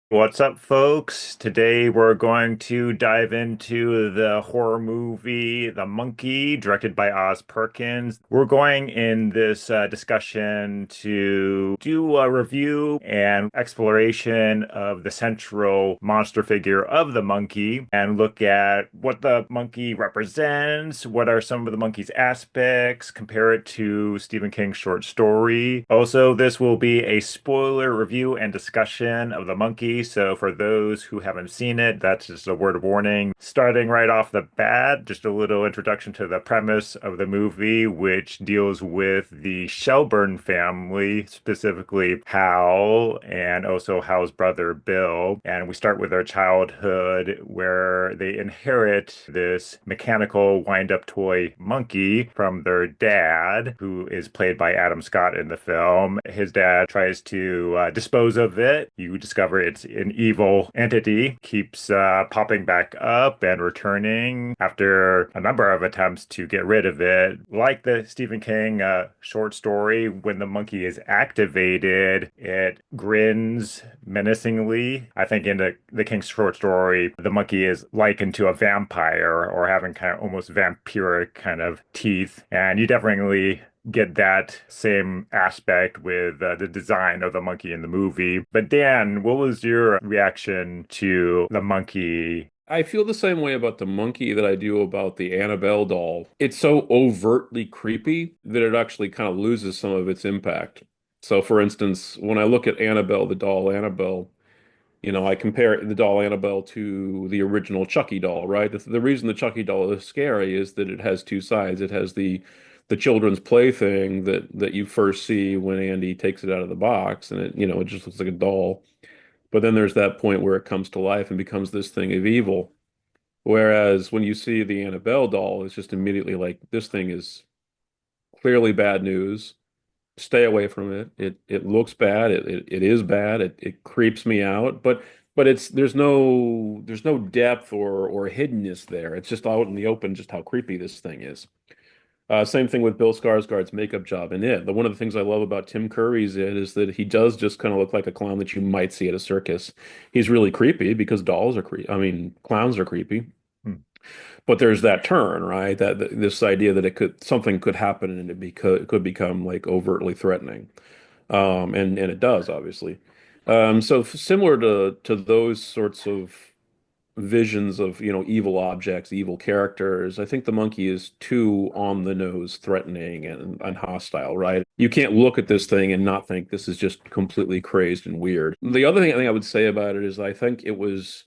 What's up, folks? Today we're going to dive into the horror movie The Monkey, directed by Oz Perkins. We're going in this discussion to do a review and exploration of the central monster figure of the monkey and look at what the monkey represents, what are some of the monkey's aspects, compare it to Stephen King's short story. Also, this will be a spoiler review and discussion of The Monkey. So for those who haven't seen it, that's just a word of warning. Starting right off the bat, just a little introduction to the premise of the movie, which deals with the Shelburn family, specifically Hal and also Hal's brother Bill. And we start with their childhood where they inherit this mechanical wind-up toy monkey from their dad, who is played by Adam Scott in the film. His dad tries to dispose of it. You discover it's an evil entity, keeps popping back up and returning after a number of attempts to get rid of it. Like the Stephen King short story, when the monkey is activated, it grins menacingly. I think in the King's short story, the monkey is likened to a vampire or having kind of almost vampiric kind of teeth. And you definitely get that same aspect with the design of the monkey in the movie. But Dan, what was your reaction to the monkey? I feel the same way about the monkey that I do about the Annabelle doll. It's so overtly creepy that it actually kind of loses some of its impact. So, for instance, when I look at Annabelle, the doll Annabelle, I compare the doll Annabelle to the original Chucky doll, right? The reason the Chucky doll is scary is that it has two sides. It has the children's plaything that you first see when Andy takes it out of the box, and it just looks like a doll. But then there's that point where it comes to life and becomes this thing of evil. Whereas when you see the Annabelle doll, it's just immediately like this thing is clearly bad news. Stay away from it. It looks bad. It is bad. It creeps me out. But it's there's no depth or hiddenness there. It's just out in the open just how creepy this thing is. Same thing with Bill Skarsgård's makeup job in it. One of the things I love about Tim Curry's it is that he does just kind of look like a clown that you might see at a circus. He's really creepy because dolls are creepy. I mean, clowns are creepy. Hmm. But there's that turn, right? That this idea that something could happen and it could become like overtly threatening, and it does obviously. So similar to those sorts of visions of evil objects, evil characters, I think the monkey is too on the nose, threatening and hostile, right? You can't look at this thing and not think this is just completely crazed and weird. The other thing I think I would say about it is I think it was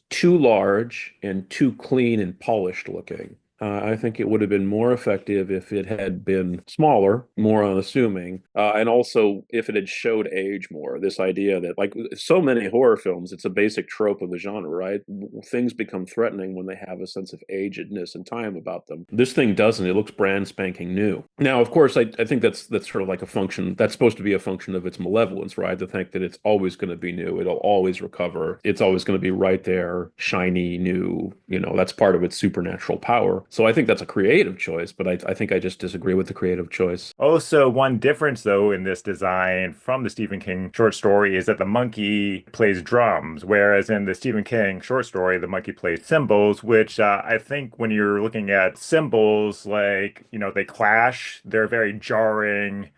too large and too clean and polished looking. I think it would have been more effective if it had been smaller, more unassuming, and also if it had showed age more. This idea that, like so many horror films, it's a basic trope of the genre, right? Things become threatening when they have a sense of agedness and time about them. This thing doesn't. It looks brand spanking new. Now, of course, I think that's sort of like a function. That's supposed to be a function of its malevolence, right? To think that it's always going to be new. It'll always recover. It's always going to be right there, shiny, new. That's part of its supernatural power. So I think that's a creative choice, but I think I just disagree with the creative choice. Also, one difference, though, in this design from the Stephen King short story is that the monkey plays drums, whereas in the Stephen King short story, the monkey plays cymbals, which I think when you're looking at cymbals, like, they clash, they're very jarring,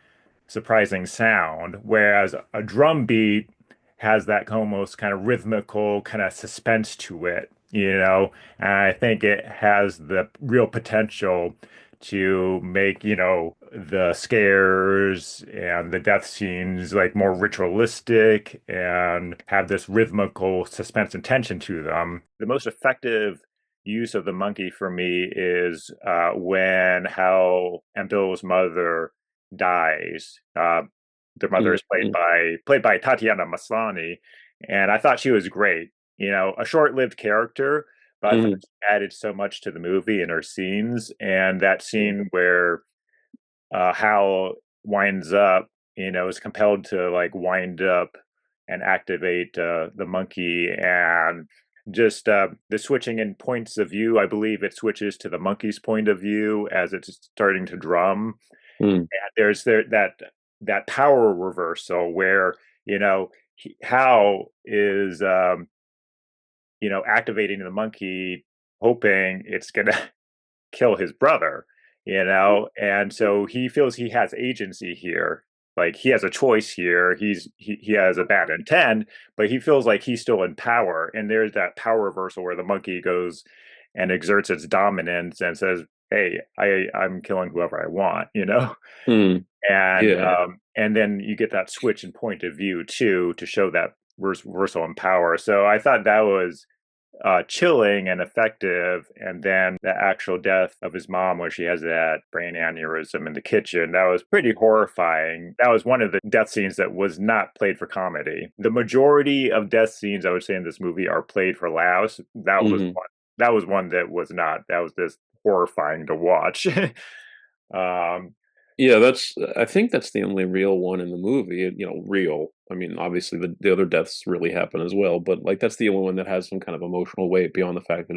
surprising sound, whereas a drum beat has that almost kind of rhythmical kind of suspense to it. And I think it has the real potential to make, the scares and the death scenes like more ritualistic and have this rhythmical suspense and tension to them. The most effective use of the monkey for me is when Hal and Bill's mother dies. Their mother is played Mm-hmm. by Tatiana Maslany, and I thought she was great. A short-lived character, but I thought Mm-hmm. she added so much to the movie and her scenes. And that scene where Hal winds up, is compelled to like wind up and activate the monkey, and just the switching in points of view. I believe it switches to the monkey's point of view as it's starting to drum. Mm-hmm. There's that power reversal where Hal is activating the monkey, hoping it's gonna kill his brother, and so he feels he has agency here. Like he has a choice here. He has a bad intent, but he feels like he's still in power. And there's that power reversal where the monkey goes and exerts its dominance and says, "Hey, I'm killing whoever I want." Hmm. And Yeah. and then you get that switch in point of view too to show that reversal in power. So I thought that was chilling and effective. And then the actual death of his mom, where she has that brain aneurysm in the kitchen, that was pretty horrifying. That was one of the death scenes that was not played for comedy. The majority of death scenes I would say in this movie are played for laughs. That was Hmm. one. That was one that was not. That was just horrifying to watch. um, Yeah, I think that's the only real one in the movie, real. I mean, obviously the other deaths really happen as well, but like that's the only one that has some kind of emotional weight beyond the fact that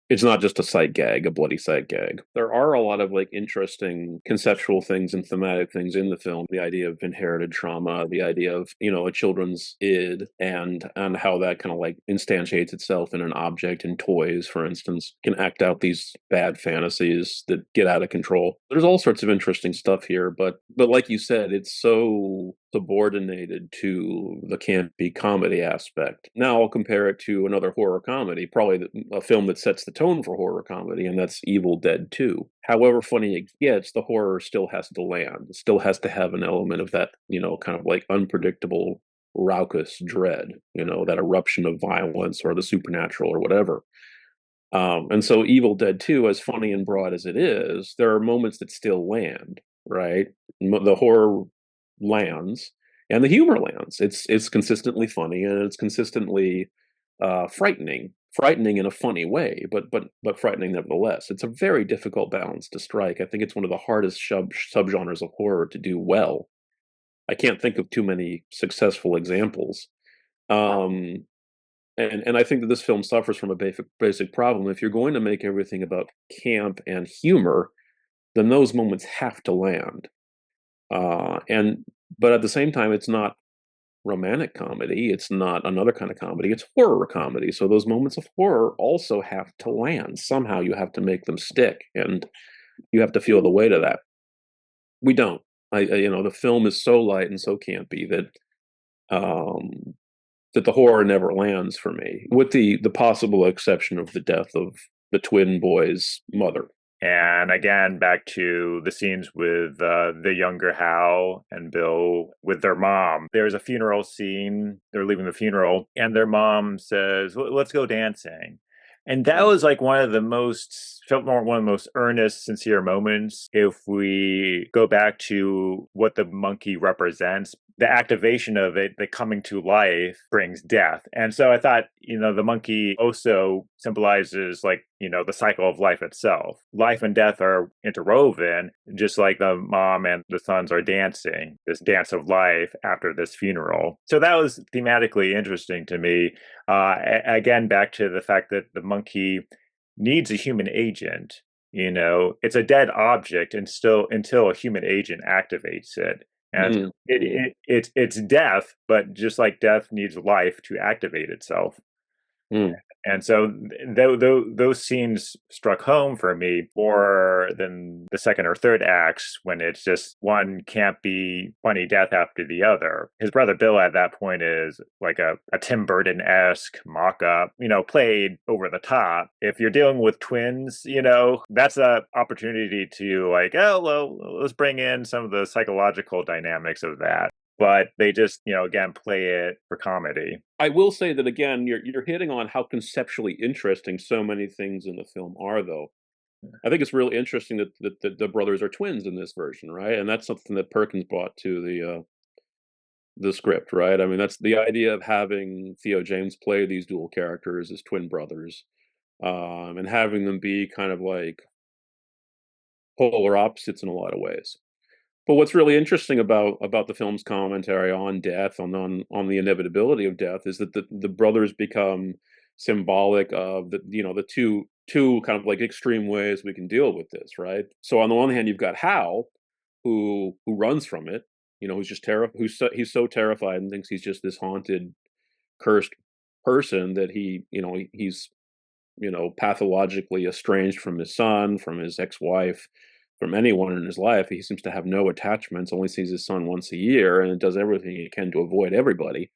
it's not just a sight gag, a bloody sight gag. There are a lot of like interesting conceptual things and thematic things in the film. The idea of inherited trauma, the idea of, a children's id and how that kind of like instantiates itself in an object in toys, for instance, can act out these bad fantasies that get out of control. There's all sorts of interesting stuff here, but like you said, it's so subordinated to the campy comedy aspect. Now I'll compare it to another horror comedy, probably a film that sets the tone for horror comedy, and that's Evil Dead 2. However funny it gets, the horror still has to land. It still has to have an element of that, kind of like unpredictable, raucous dread, that eruption of violence or the supernatural or whatever. And so Evil Dead 2, as funny and broad as it is, there are moments that still land, right? The horror lands and the humor lands. It's consistently funny and it's consistently frightening in a funny way, but frightening nevertheless. It's a very difficult balance to strike. I think it's one of the hardest subgenres of horror to do well. I can't think of too many successful examples. Um, and I think that this film suffers from a basic problem. If you're going to make everything about camp and humor, then those moments have to land. And but at the same time, it's not romantic comedy. It's not another kind of comedy. It's horror comedy. So those moments of horror also have to land. Somehow you have to make them stick, and you have to feel the weight of that. We don't. The film is so light and so campy um, that the horror never lands for me, with the possible exception of the death of the twin boys' mother. And again, back to the scenes with the younger Hal and Bill with their mom. There's a funeral scene. They're leaving the funeral, and their mom says, "Let's go dancing." And that was like felt more one of the most earnest, sincere moments. If we go back to what the monkey represents, the activation of it, the coming to life, brings death. And so I thought, the monkey also symbolizes like, the cycle of life itself. Life and death are interwoven, just like the mom and the sons are dancing, this dance of life after this funeral. So that was thematically interesting to me. Again, back to the fact that the monkey needs a human agent. It's a dead object and still until a human agent activates it. And Mm, it's death, but just like death needs life to activate itself. mm, And so those scenes struck home for me more than the second or third acts when it's just one campy, funny death after the other. His brother Bill at that point is like a Tim Burton-esque mock-up, played over the top. If you're dealing with twins, that's an opportunity to like, oh, well, let's bring in some of the psychological dynamics of that. But they just, again, play it for comedy. I will say that again, you're hitting on how conceptually interesting so many things in the film are, though. I think it's really interesting that the brothers are twins in this version, right? And that's something that Perkins brought to the script, right? I mean, that's the idea of having Theo James play these dual characters as twin brothers, and having them be kind of like polar opposites in a lot of ways. But what's really interesting about the film's commentary on death, on the inevitability of death, is that the brothers become symbolic of the two kind of like extreme ways we can deal with this, right? So on the one hand, you've got Hal, who runs from it, who's just he's so terrified and thinks he's just this haunted, cursed person that he's pathologically estranged from his son, from his ex-wife, from anyone in his life. He seems to have no attachments, only sees his son once a year, and does everything he can to avoid everybody.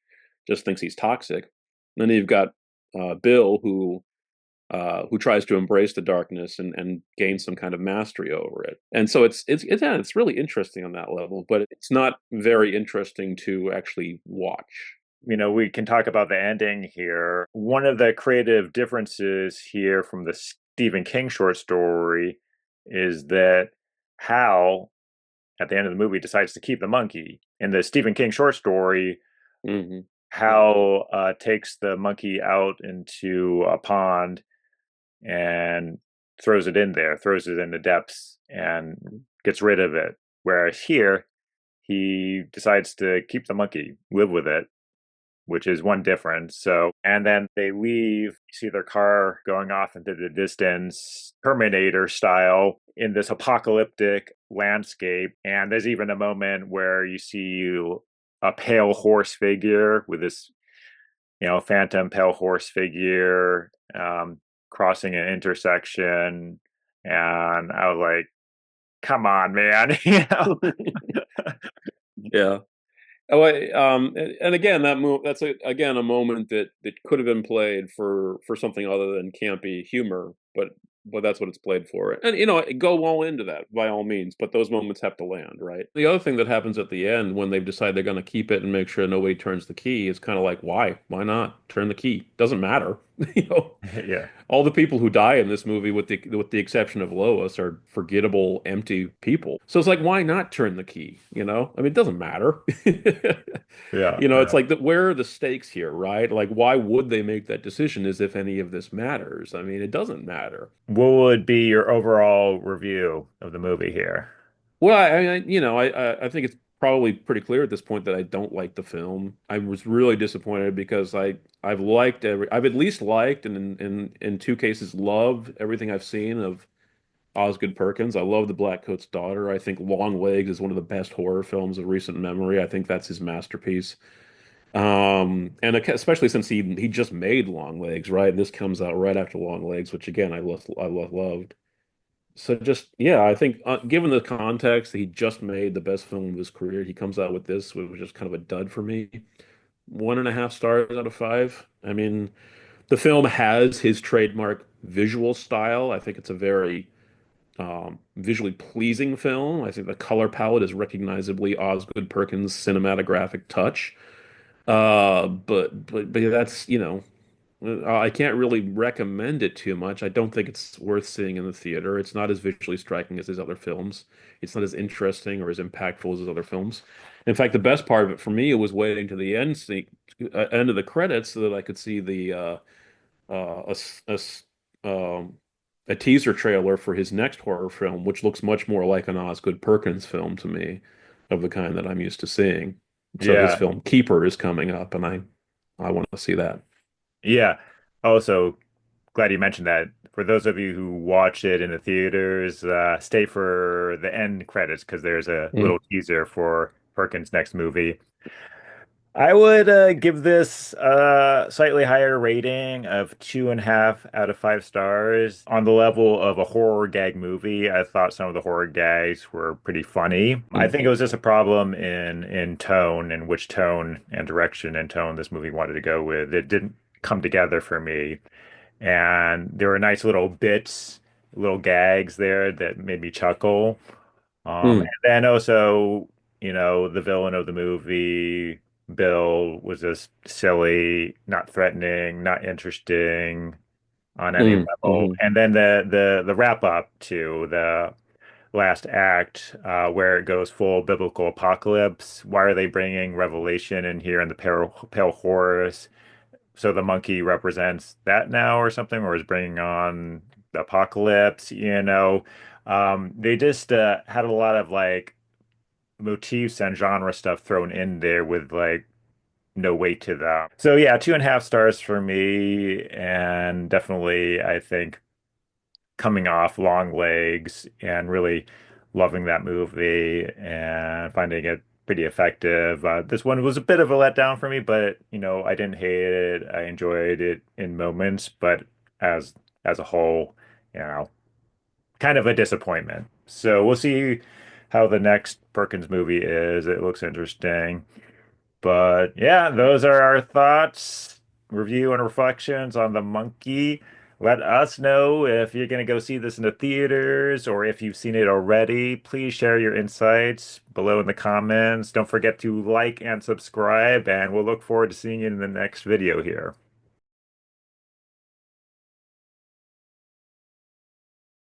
Just thinks he's toxic. And then you've got Bill, who tries to embrace the darkness and gain some kind of mastery over it. And so it's really interesting on that level, but it's not very interesting to actually watch. We can talk about the ending here. One of the creative differences here from the Stephen King short story is that Hal, at the end of the movie, decides to keep the monkey. In the Stephen King short story, Hmm. Hal takes the monkey out into a pond and throws it in there, throws it in the depths, and gets rid of it. Whereas here, he decides to keep the monkey, live with it, which is one difference. So, and then they leave, you see their car going off into the distance, Terminator style, in this apocalyptic landscape. And there's even a moment where you see a pale horse figure with this, phantom pale horse figure crossing an intersection. And I was like, come on, man. Yeah. Oh, and again, that's again a moment that could have been played for something other than campy humor, but that's what it's played for. And go all into that by all means, but those moments have to land, right? The other thing that happens at the end when they've decided they're going to keep it and make sure nobody turns the key is kind of like, why? Why not turn the key? Doesn't matter, you know. Yeah. All the people who die in this movie, with the exception of Lois, are forgettable, empty people. So it's like, why not turn the key? I mean, it doesn't matter. Yeah. It's Yeah. like where are the stakes here, right? Like, why would they make that decision as if any of this matters? I mean, it doesn't matter. What would be your overall review of the movie here? Well, I think it's probably pretty clear at this point that I don't like the film. I was really disappointed because I've at least liked and in two cases loved everything I've seen of Osgood Perkins. I love The Black Coat's Daughter. I think Long Legs is one of the best horror films of recent memory. I think that's his masterpiece. And especially since he just made Long Legs, right? And this comes out right after Long Legs, which again I loved. So just yeah, I think given the context that he just made the best film of his career, he comes out with this, which was just kind of a dud for me. 1.5 stars out of 5. I mean, the film has his trademark visual style. I think it's a very visually pleasing film. I think the color palette is recognizably Osgood Perkins' cinematographic touch. But that's, I can't really recommend it too much. I don't think it's worth seeing in the theater. It's not as visually striking as his other films. It's not as interesting or as impactful as his other films. In fact, the best part of it for me was waiting to the end of the credits so that I could see the uh, a, s- a s- a teaser trailer for his next horror film, which looks much more like an Osgood Perkins film to me, of the kind that I'm used to seeing. So his Yeah. film Keeper is coming up, and I want to see that. Yeah. Also, glad you mentioned that. For those of you who watch it in the theaters, stay for the end credits because there's a little Mm, teaser for Perkins' next movie. I would give this a slightly higher rating of 2.5 out of 5 stars. On the level of a horror gag movie, I thought some of the horror gags were pretty funny. I mm, think it was just a problem in tone, and which tone and direction and tone this movie wanted to go with. It didn't come together for me. And there were nice little bits, little gags there that made me chuckle. And mm, then also, the villain of the movie, Bill, was just silly, not threatening, not interesting on any mm, level. mm, And then the wrap up to the last act, where it goes full biblical apocalypse. Why are they bringing Revelation in here in the pale horse? So the monkey represents that now or something, or is bringing on the apocalypse. They just had a lot of like motifs and genre stuff thrown in there with like no weight to them. So yeah, 2.5 stars for me, and definitely I think coming off Long Legs and really loving that movie and finding it pretty effective. This one was a bit of a letdown for me, but I didn't hate it. I enjoyed it in moments, but as as a whole, you know, kind of a disappointment. So we'll see how the next Perkins movie is. It looks interesting. But yeah, those are our thoughts, review and reflections on The Monkey. Let us know if you're going to go see this in the theaters or if you've seen it already. Please share your insights below in the comments. Don't forget to like and subscribe, and we'll look forward to seeing you in the next video here.